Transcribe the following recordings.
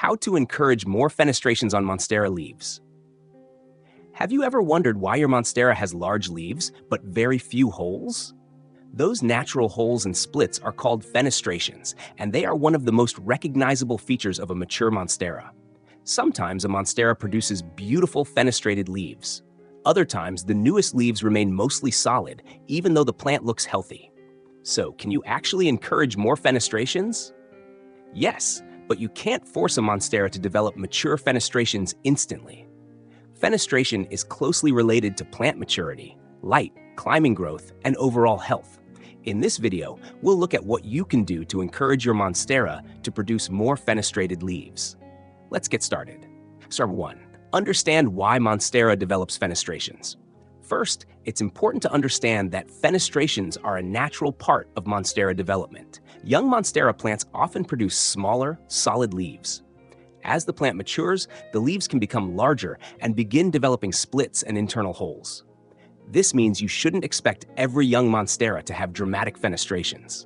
How to encourage more fenestrations on Monstera leaves. Have you ever wondered why your Monstera has large leaves but very few holes? Those natural holes and splits are called fenestrations, and they are one of the most recognizable features of a mature Monstera. Sometimes a Monstera produces beautiful fenestrated leaves. Other times, the newest leaves remain mostly solid, even though the plant looks healthy. So, can you actually encourage more fenestrations? Yes, but you can't force a Monstera to develop mature fenestrations instantly. Fenestration is closely related to plant maturity, light, climbing growth, and overall health. In this video, we'll look at what you can do to encourage your Monstera to produce more fenestrated leaves. Let's get started. Step 1. Understand why Monstera develops fenestrations. First, it's important to understand that fenestrations are a natural part of Monstera development. Young Monstera plants often produce smaller, solid leaves. As the plant matures, the leaves can become larger and begin developing splits and internal holes. This means you shouldn't expect every young Monstera to have dramatic fenestrations.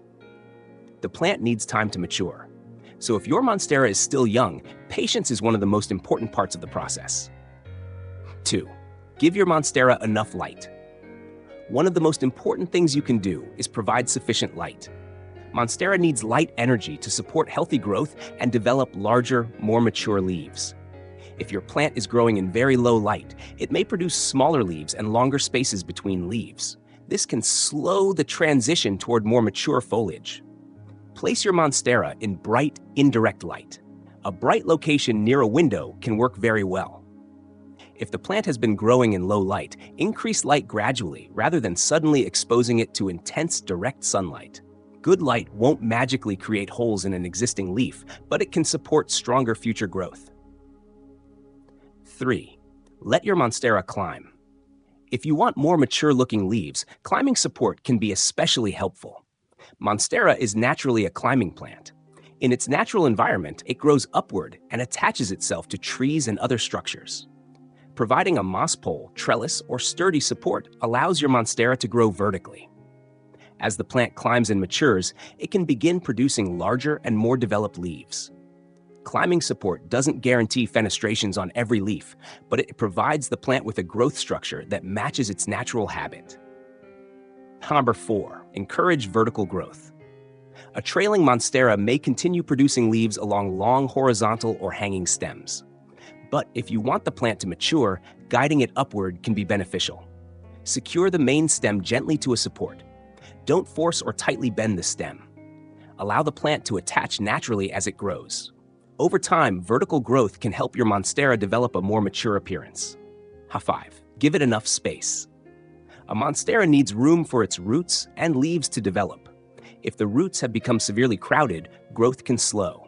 The plant needs time to mature. So if your Monstera is still young, patience is one of the most important parts of the process. 2. Give your Monstera enough light. One of the most important things you can do is provide sufficient light. Monstera needs light energy to support healthy growth and develop larger, more mature leaves. If your plant is growing in very low light, it may produce smaller leaves and longer spaces between leaves. This can slow the transition toward more mature foliage. Place your Monstera in bright, indirect light. A bright location near a window can work very well. If the plant has been growing in low light, increase light gradually rather than suddenly exposing it to intense direct sunlight. Good light won't magically create holes in an existing leaf, but it can support stronger future growth. 3. Let your Monstera climb. If you want more mature-looking leaves, climbing support can be especially helpful. Monstera is naturally a climbing plant. In its natural environment, it grows upward and attaches itself to trees and other structures. Providing a moss pole, trellis, or sturdy support allows your Monstera to grow vertically. As the plant climbs and matures, it can begin producing larger and more developed leaves. Climbing support doesn't guarantee fenestrations on every leaf, but it provides the plant with a growth structure that matches its natural habit. Number 4. Encourage vertical growth. A trailing Monstera may continue producing leaves along long horizontal or hanging stems. But if you want the plant to mature, guiding it upward can be beneficial. Secure the main stem gently to a support. Don't force or tightly bend the stem. Allow the plant to attach naturally as it grows. Over time, vertical growth can help your Monstera develop a more mature appearance. 5. Give it enough space. A Monstera needs room for its roots and leaves to develop. If the roots have become severely crowded, growth can slow.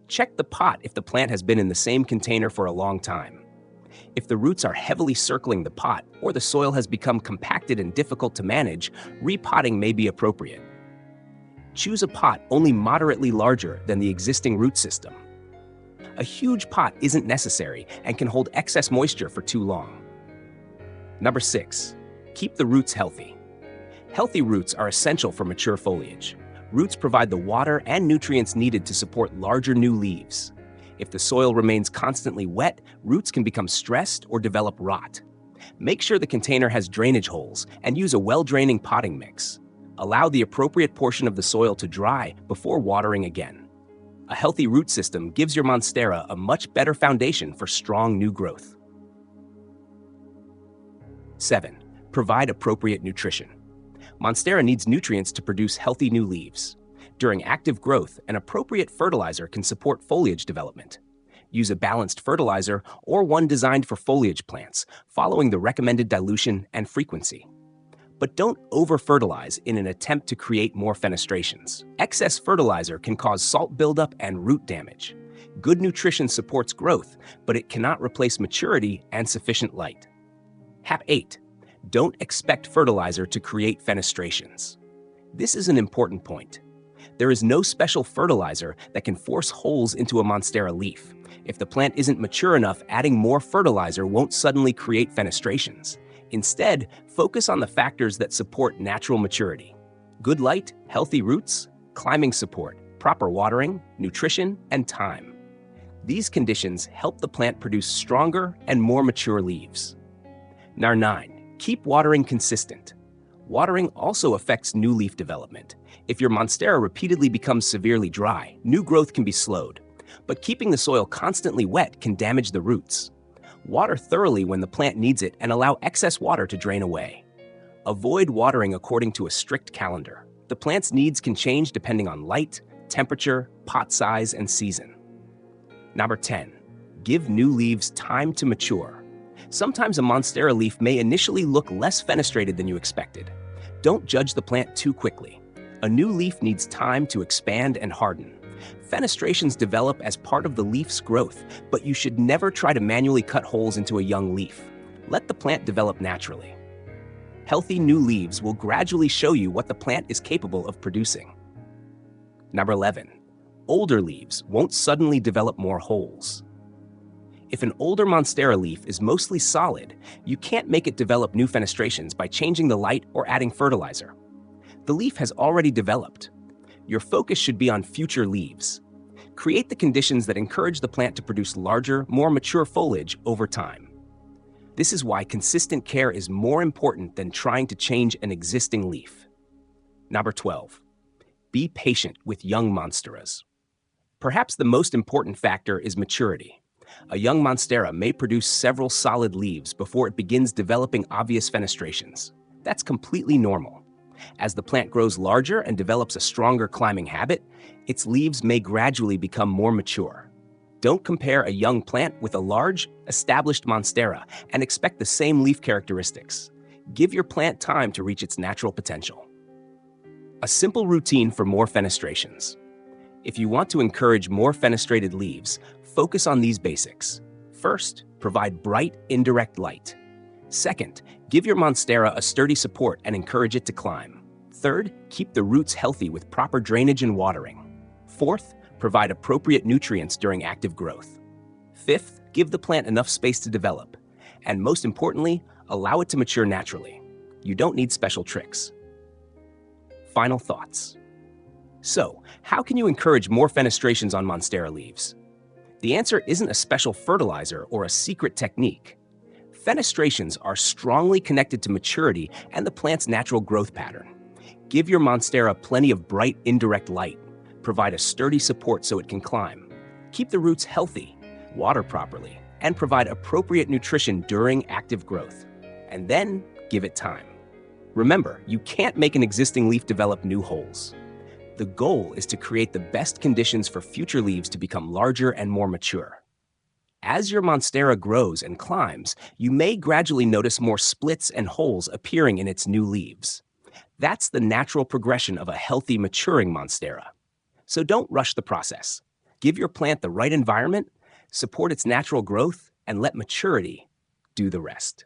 Check the pot if the plant has been in the same container for a long time. If the roots are heavily circling the pot or the soil has become compacted and difficult to manage, repotting may be appropriate. Choose a pot only moderately larger than the existing root system. A huge pot isn't necessary and can hold excess moisture for too long. Number 6. Keep the roots healthy. Healthy roots are essential for mature foliage. Roots provide the water and nutrients needed to support larger new leaves. If the soil remains constantly wet, roots can become stressed or develop rot. Make sure the container has drainage holes and use a well-draining potting mix. Allow the appropriate portion of the soil to dry before watering again. A healthy root system gives your Monstera a much better foundation for strong new growth. 7. Provide appropriate nutrition. Monstera needs nutrients to produce healthy new leaves. During active growth, an appropriate fertilizer can support foliage development. Use a balanced fertilizer or one designed for foliage plants, following the recommended dilution and frequency. But don't over-fertilize in an attempt to create more fenestrations. Excess fertilizer can cause salt buildup and root damage. Good nutrition supports growth, but it cannot replace maturity and sufficient light. 8. Don't expect fertilizer to create fenestrations. This is an important point. There is no special fertilizer that can force holes into a Monstera leaf. If the plant isn't mature enough, adding more fertilizer won't suddenly create fenestrations. Instead, focus on the factors that support natural maturity: good light, healthy roots, climbing support, proper watering, nutrition, and time. These conditions help the plant produce stronger and more mature leaves. Number 9. Keep watering consistent. Watering also affects new leaf development. If your Monstera repeatedly becomes severely dry, new growth can be slowed. But keeping the soil constantly wet can damage the roots. Water thoroughly when the plant needs it and allow excess water to drain away. Avoid watering according to a strict calendar. The plant's needs can change depending on light, temperature, pot size, and season. Number 10. Give new leaves time to mature. Sometimes a Monstera leaf may initially look less fenestrated than you expected. Don't judge the plant too quickly. A new leaf needs time to expand and harden. Fenestrations develop as part of the leaf's growth, but you should never try to manually cut holes into a young leaf. Let the plant develop naturally. Healthy new leaves will gradually show you what the plant is capable of producing. Number 11. Older leaves won't suddenly develop more holes. If an older Monstera leaf is mostly solid, you can't make it develop new fenestrations by changing the light or adding fertilizer. The leaf has already developed. Your focus should be on future leaves. Create the conditions that encourage the plant to produce larger, more mature foliage over time. This is why consistent care is more important than trying to change an existing leaf. Number 12. Be patient with young Monsteras. Perhaps the most important factor is maturity. A young Monstera may produce several solid leaves before it begins developing obvious fenestrations. That's completely normal. As the plant grows larger and develops a stronger climbing habit, its leaves may gradually become more mature. Don't compare a young plant with a large, established Monstera and expect the same leaf characteristics. Give your plant time to reach its natural potential. A simple routine for more fenestrations. If you want to encourage more fenestrated leaves, focus on these basics. First, provide bright, indirect light. Second, give your Monstera a sturdy support and encourage it to climb. Third, keep the roots healthy with proper drainage and watering. Fourth, provide appropriate nutrients during active growth. Fifth, give the plant enough space to develop. And most importantly, allow it to mature naturally. You don't need special tricks. Final thoughts. So, how can you encourage more fenestrations on Monstera leaves? The answer isn't a special fertilizer or a secret technique. Fenestrations are strongly connected to maturity and the plant's natural growth pattern. Give your Monstera plenty of bright, indirect light. Provide a sturdy support so it can climb. Keep the roots healthy, water properly, and provide appropriate nutrition during active growth. And then, give it time. Remember, you can't make an existing leaf develop new holes. The goal is to create the best conditions for future leaves to become larger and more mature. As your Monstera grows and climbs, you may gradually notice more splits and holes appearing in its new leaves. That's the natural progression of a healthy, maturing Monstera. So don't rush the process. Give your plant the right environment, support its natural growth, and let maturity do the rest.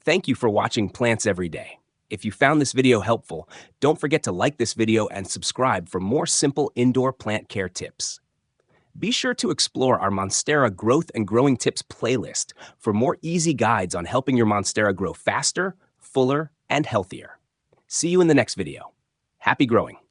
Thank you for watching Plants Every Day. If you found this video helpful, don't forget to like this video and subscribe for more simple indoor plant care tips. Be sure to explore our Monstera Growth and Growing Tips playlist for more easy guides on helping your Monstera grow faster, fuller, and healthier. See you in the next video. Happy growing!